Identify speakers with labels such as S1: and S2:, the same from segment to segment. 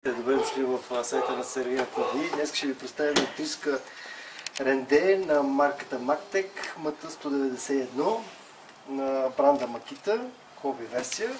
S1: Добре дошли в сайта на Сергея ТВ. Днес ще ви представим електрическа ренде на марката Magtech MT191 на бранда Makita, хоби версия.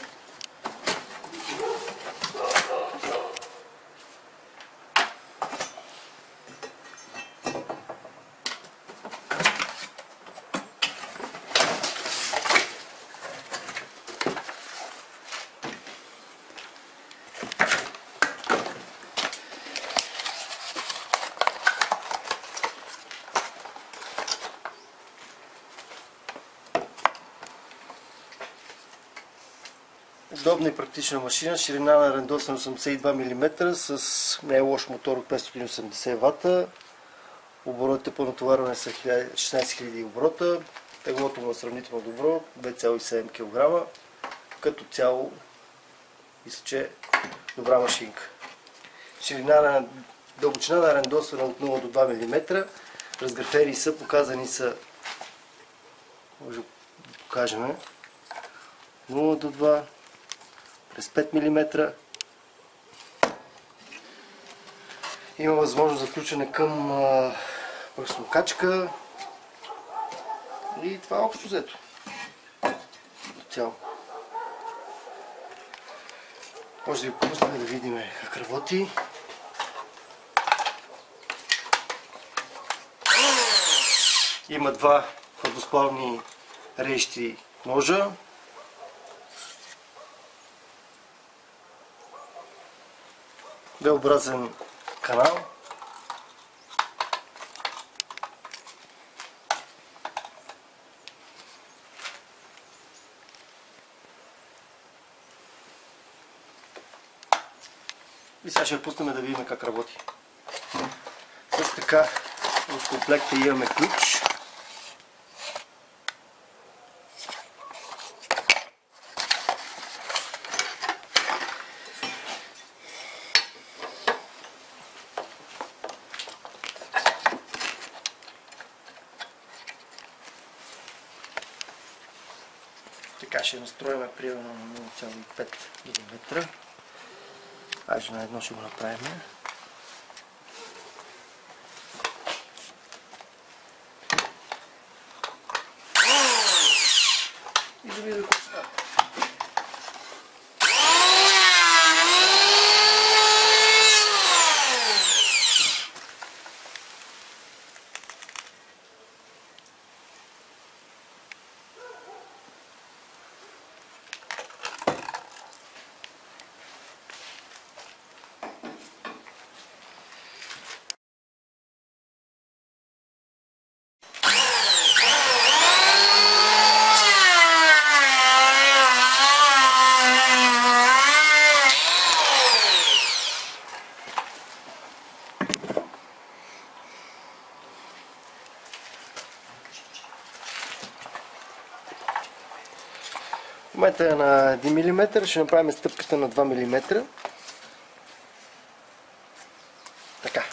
S1: Удобна и практична машина, ширина на рендос на 82 мм с не лош мотор от 580 В. Оборотите по натоварване са 16 000 оборота. Теглото му е сравнително добро, 2,7 кг. Като цяло мисля, че добра машинка. Дълбочина на рендосване от 0 до 2 мм. Разграфери са, показани са, може да покажем, 0 до 2 през 5 мм. Има възможност за включване към пръснокачка и това е общо взето. Цяло. Може да ви пуснем да видим как работи. Има два твърдосплавни режещи ножа. V-образен канал. И сега ще я пуснем да видим как работи. Също така в комплекта имаме ключ. Така ще настроим примерно на 0,5 мм. Айде на едно ще го направим. И да видим какво става. В момента е на 1 мм, ще направим стъпката на 2 мм. Така.